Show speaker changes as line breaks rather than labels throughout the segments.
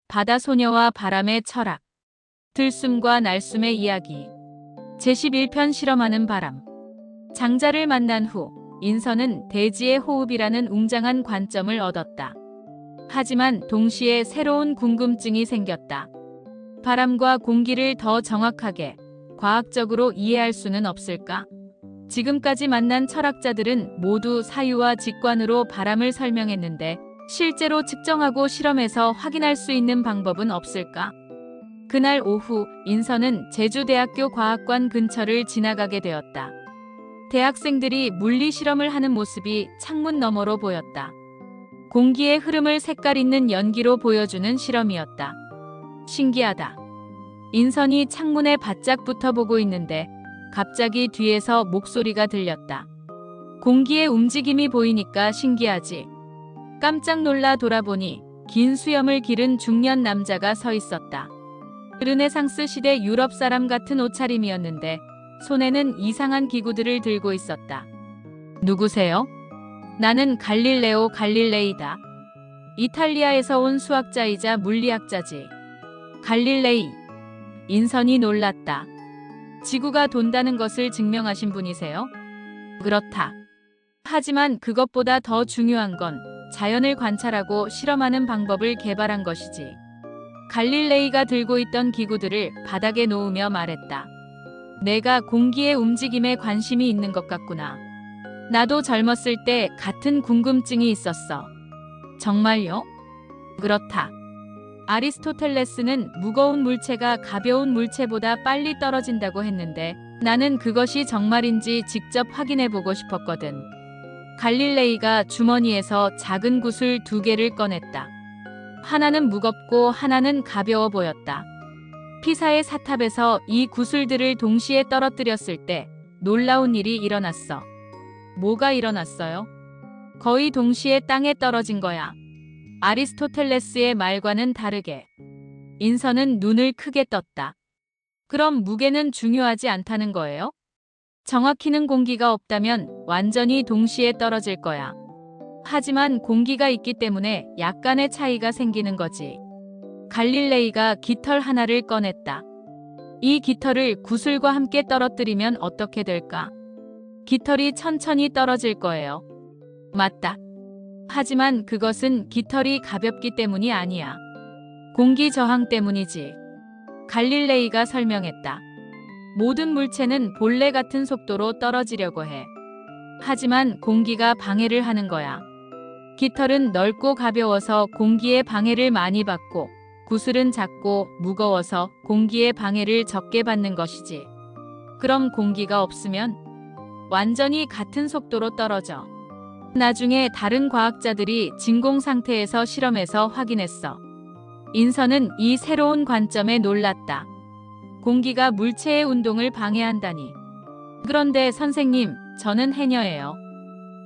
바다소녀와 바람의 철학. 들숨과 날숨의 이야기. 제11편 실험하는 바람. 장자를 만난 후 인선은 대지의 호흡이라는 웅장한 관점을 얻었다. 하지만 동시에 새로운 궁금증이 생겼다. 바람과 공기를 더 정확하게, 과학적으로 이해할 수는 없을까? 지금까지 만난 철학자들은 모두 사유와 직관으로 바람을 설명했는데 실제로 측정하고 실험해서 확인할 수 있는 방법은 없을까? 그날 오후 인선은 제주대학교 과학관 근처를 지나가게 되었다. 대학생들이 물리 실험을 하는 모습이 창문 너머로 보였다. 공기의 흐름을 색깔 있는 연기로 보여주는 실험이었다. 신기하다. 인선이 창문에 바짝 붙어보고 있는데 갑자기 뒤에서 목소리가 들렸다. 공기의 움직임이 보이니까 신기하지. 깜짝 놀라 돌아보니 긴 수염을 기른 중년 남자가 서 있었다. 르네상스 시대 유럽 사람 같은 옷차림이었는데 손에는 이상한 기구들을 들고 있었다. 누구세요? 나는 갈릴레오 갈릴레이다. 이탈리아에서 온 수학자이자 물리학자지. 갈릴레이. 인선이 놀랐다. 지구가 돈다는 것을 증명하신 분이세요? 그렇다. 하지만 그것보다 더 중요한 건 자연을 관찰하고 실험하는 방법을 개발한 것이지. 갈릴레이가 들고 있던 기구들을 바닥에 놓으며 말했다. 내가 공기의 움직임에 관심이 있는 것 같구나. 나도 젊었을 때 같은 궁금증이 있었어. 정말요? 그렇다. 아리스토텔레스는 무거운 물체가 가벼운 물체보다 빨리 떨어진다고 했는데 나는 그것이 정말인지 직접 확인해보고 싶었거든. 갈릴레이가 주머니에서 작은 구슬 2개를 꺼냈다. 하나는 무겁고 하나는 가벼워 보였다. 피사의 사탑에서 이 구슬들을 동시에 떨어뜨렸을 때 놀라운 일이 일어났어. 뭐가 일어났어요? 거의 동시에 땅에 떨어진 거야. 아리스토텔레스의 말과는 다르게. 인선은 눈을 크게 떴다. 그럼 무게는 중요하지 않다는 거예요? 정확히는 공기가 없다면 완전히 동시에 떨어질 거야. 하지만 공기가 있기 때문에 약간의 차이가 생기는 거지. 갈릴레이가 깃털 하나를 꺼냈다. 이 깃털을 구슬과 함께 떨어뜨리면 어떻게 될까? 깃털이 천천히 떨어질 거예요. 맞다. 하지만 그것은 깃털이 가볍기 때문이 아니야. 공기 저항 때문이지. 갈릴레이가 설명했다. 모든 물체는 본래 같은 속도로 떨어지려고 해. 하지만 공기가 방해를 하는 거야. 깃털은 넓고 가벼워서 공기의 방해를 많이 받고 구슬은 작고 무거워서 공기의 방해를 적게 받는 것이지. 그럼 공기가 없으면 완전히 같은 속도로 떨어져. 나중에 다른 과학자들이 진공 상태에서 실험해서 확인했어. 인선은 이 새로운 관점에 놀랐다. 공기가 물체의 운동을 방해한다니. 그런데 선생님, 저는 해녀예요.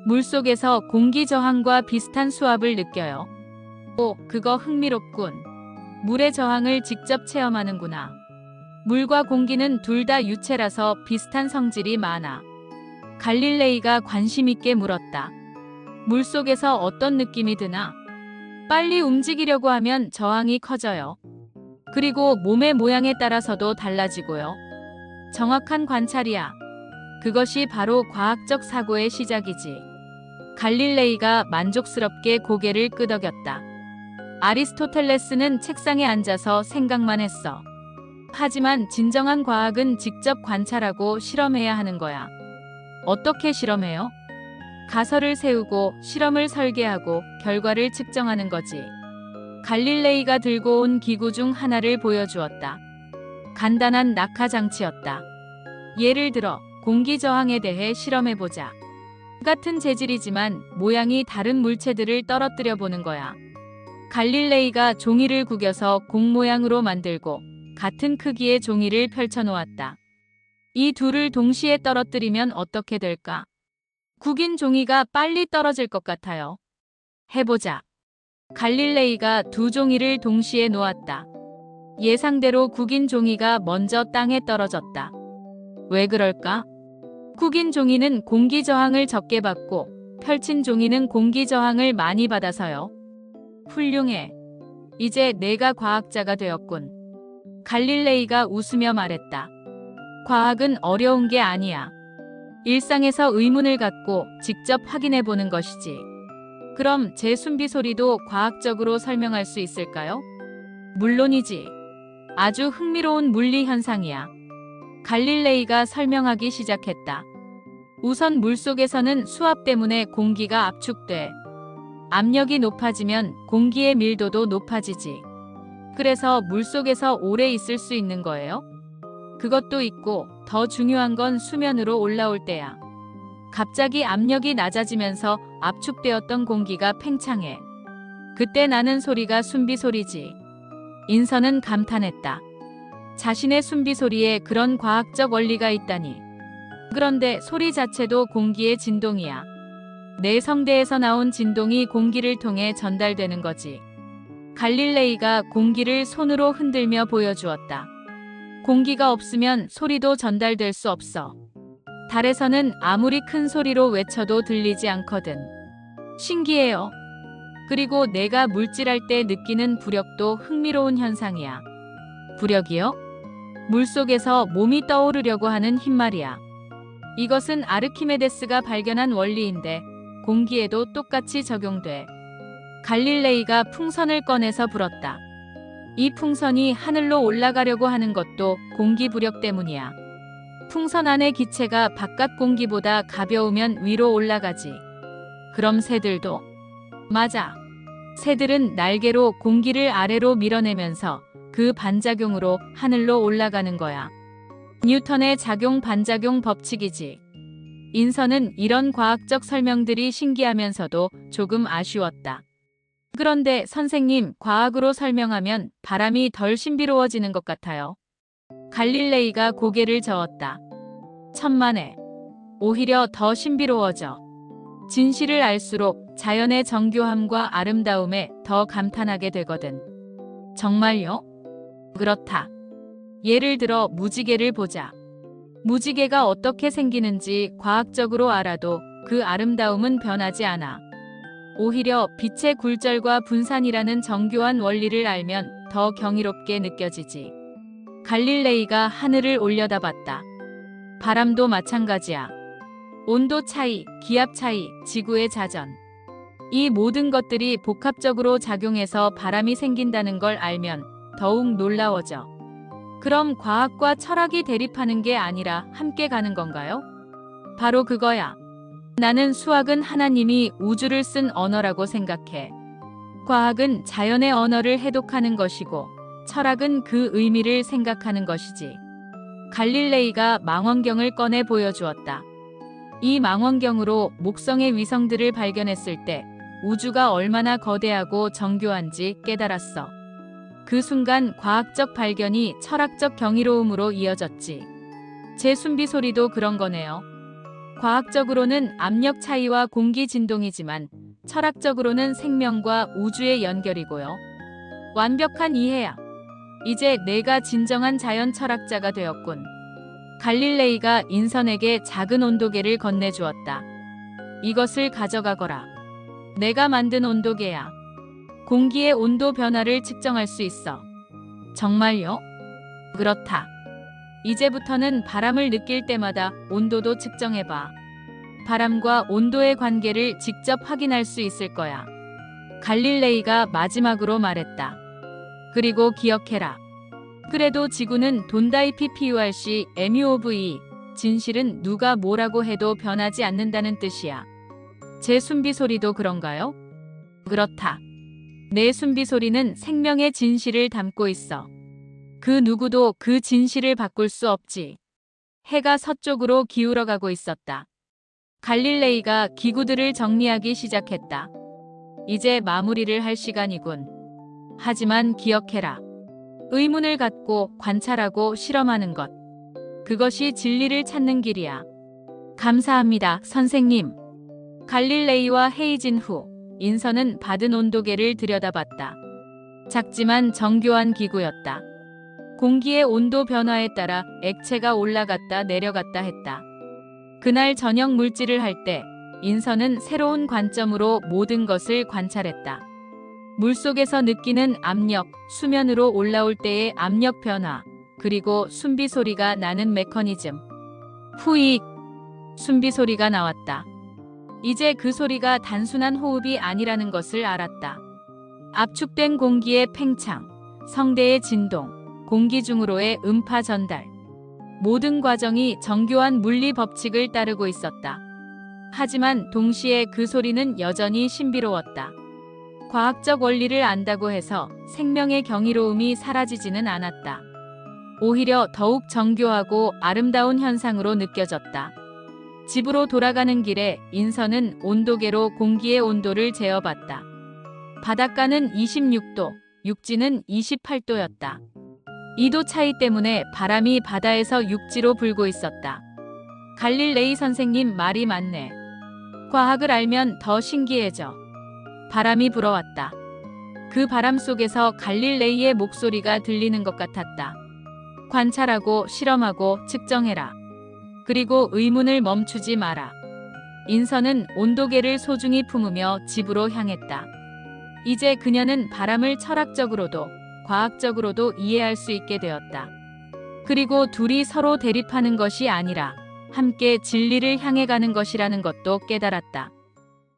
물속에서 공기 저항과 비슷한 수압을 느껴요. 오, 그거 흥미롭군. 물의 저항을 직접 체험하는구나. 물과 공기는 둘 다 유체라서 비슷한 성질이 많아. 갈릴레이가 관심 있게 물었다. 물속에서 어떤 느낌이 드나? 빨리 움직이려고 하면 저항이 커져요. 그리고 몸의 모양에 따라서도 달라지고요. 정확한 관찰이야. 그것이 바로 과학적 사고의 시작이지. 갈릴레이가 만족스럽게 고개를 끄덕였다. 아리스토텔레스는 책상에 앉아서 생각만 했어. 하지만 진정한 과학은 직접 관찰하고 실험해야 하는 거야. 어떻게 실험해요? 가설을 세우고 실험을 설계하고 결과를 측정하는 거지. 갈릴레이가 들고 온 기구 중 하나를 보여주었다. 간단한 낙하 장치였다. 예를 들어 공기 저항에 대해 실험해보자. 같은 재질이지만 모양이 다른 물체들을 떨어뜨려 보는 거야. 갈릴레이가 종이를 구겨서 공 모양으로 만들고 같은 크기의 종이를 펼쳐놓았다. 이 둘을 동시에 떨어뜨리면 어떻게 될까? 구긴 종이가 빨리 떨어질 것 같아요. 해보자. 갈릴레이가 2종이를 동시에 놓았다. 예상대로 구긴 종이가 먼저 땅에 떨어졌다. 왜 그럴까? 구긴 종이는 공기 저항을 적게 받고 펼친 종이는 공기 저항을 많이 받아서요. 훌륭해. 이제 내가 과학자가 되었군. 갈릴레이가 웃으며 말했다. 과학은 어려운 게 아니야. 일상에서 의문을 갖고 직접 확인해 보는 것이지. 그럼 제 숨비 소리도 과학적으로 설명할 수 있을까요? 물론이지. 아주 흥미로운 물리 현상이야. 갈릴레이가 설명하기 시작했다. 우선 물속에서는 수압 때문에 공기가 압축돼. 압력이 높아지면 공기의 밀도도 높아지지. 그래서 물속에서 오래 있을 수 있는 거예요. 그것도 있고 더 중요한 건 수면으로 올라올 때야. 갑자기 압력이 낮아지면서 압축되었던 공기가 팽창해. 그때 나는 소리가 숨비 소리지. 인선은 감탄했다. 자신의 숨비 소리에 그런 과학적 원리가 있다니. 그런데 소리 자체도 공기의 진동이야. 내 성대에서 나온 진동이 공기를 통해 전달되는 거지. 갈릴레이가 공기를 손으로 흔들며 보여주었다. 공기가 없으면 소리도 전달될 수 없어. 달에서는 아무리 큰 소리로 외쳐도 들리지 않거든. 신기해요. 그리고 내가 물질할 때 느끼는 부력도 흥미로운 현상이야. 부력이요? 물속에서 몸이 떠오르려고 하는 힘 말이야. 이것은 아르키메데스가 발견한 원리인데 공기에도 똑같이 적용돼. 갈릴레이가 풍선을 꺼내서 불었다. 이 풍선이 하늘로 올라가려고 하는 것도 공기 부력 때문이야. 풍선 안의 기체가 바깥 공기보다 가벼우면 위로 올라가지. 그럼 새들도? 맞아. 새들은 날개로 공기를 아래로 밀어내면서 그 반작용으로 하늘로 올라가는 거야. 뉴턴의 작용 반작용 법칙이지. 인선은 이런 과학적 설명들이 신기하면서도 조금 아쉬웠다. 그런데 선생님, 과학으로 설명하면 바람이 덜 신비로워지는 것 같아요. 갈릴레이가 고개를 저었다. 천만에. 오히려 더 신비로워져. 진실을 알수록 자연의 정교함과 아름다움에 더 감탄하게 되거든. 정말요? 그렇다. 예를 들어 무지개를 보자. 무지개가 어떻게 생기는지 과학적으로 알아도 그 아름다움은 변하지 않아. 오히려 빛의 굴절과 분산이라는 정교한 원리를 알면 더 경이롭게 느껴지지. 갈릴레이가 하늘을 올려다봤다. 바람도 마찬가지야. 온도 차이, 기압 차이, 지구의 자전. 이 모든 것들이 복합적으로 작용해서 바람이 생긴다는 걸 알면 더욱 놀라워져. 그럼 과학과 철학이 대립하는 게 아니라 함께 가는 건가요? 바로 그거야. 나는 수학은 하나님이 우주를 쓴 언어라고 생각해. 과학은 자연의 언어를 해독하는 것이고 철학은 그 의미를 생각하는 것이지. 갈릴레이가 망원경을 꺼내 보여주었다. 이 망원경으로 목성의 위성들을 발견했을 때 우주가 얼마나 거대하고 정교한지 깨달았어. 그 순간 과학적 발견이 철학적 경이로움으로 이어졌지. 제 숨비 소리도 그런 거네요. 과학적으로는 압력 차이와 공기 진동이지만 철학적으로는 생명과 우주의 연결이고요. 완벽한 이해야. 이제 내가 진정한 자연 철학자가 되었군. 갈릴레이가 인선에게 작은 온도계를 건네주었다. 이것을 가져가거라. 내가 만든 온도계야. 공기의 온도 변화를 측정할 수 있어. 정말요? 그렇다. 이제부터는 바람을 느낄 때마다 온도도 측정해봐. 바람과 온도의 관계를 직접 확인할 수 있을 거야. 갈릴레이가 마지막으로 말했다. 그리고 기억해라. 그래도 지구는 돈다이 PPURC MUOV. 진실은 누가 뭐라고 해도 변하지 않는다는 뜻이야. 제 숨비 소리도 그런가요? 그렇다. 내 숨비 소리는 생명의 진실을 담고 있어. 그 누구도 그 진실을 바꿀 수 없지. 해가 서쪽으로 기울어가고 있었다. 갈릴레이가 기구들을 정리하기 시작했다. 이제 마무리를 할 시간이군. 하지만 기억해라. 의문을 갖고 관찰하고 실험하는 것. 그것이 진리를 찾는 길이야. 감사합니다, 선생님. 갈릴레이와 헤어진 후 인선은 받은 온도계를 들여다봤다. 작지만 정교한 기구였다. 공기의 온도 변화에 따라 액체가 올라갔다 내려갔다 했다. 그날 저녁 물질을 할 때 인선은 새로운 관점으로 모든 것을 관찰했다. 물속에서 느끼는 압력, 수면으로 올라올 때의 압력 변화, 그리고 숨비 소리가 나는 메커니즘. 후익! 숨비 소리가 나왔다. 이제 그 소리가 단순한 호흡이 아니라는 것을 알았다. 압축된 공기의 팽창, 성대의 진동, 공기 중으로의 음파 전달. 모든 과정이 정교한 물리 법칙을 따르고 있었다. 하지만 동시에 그 소리는 여전히 신비로웠다. 과학적 원리를 안다고 해서 생명의 경이로움이 사라지지는 않았다. 오히려 더욱 정교하고 아름다운 현상으로 느껴졌다. 집으로 돌아가는 길에 인선은 온도계로 공기의 온도를 재어봤다. 바닷가는 26도, 육지는 28도였다. 2도 차이 때문에 바람이 바다에서 육지로 불고 있었다. 갈릴레이 선생님 말이 맞네. 과학을 알면 더 신기해져. 바람이 불어왔다. 그 바람 속에서 갈릴레이의 목소리가 들리는 것 같았다. 관찰하고 실험하고 측정해라. 그리고 의문을 멈추지 마라. 인선은 온도계를 소중히 품으며 집으로 향했다. 이제 그녀는 바람을 철학적으로도 과학적으로도 이해할 수 있게 되었다. 그리고 둘이 서로 대립하는 것이 아니라 함께 진리를 향해 가는 것이라는 것도 깨달았다.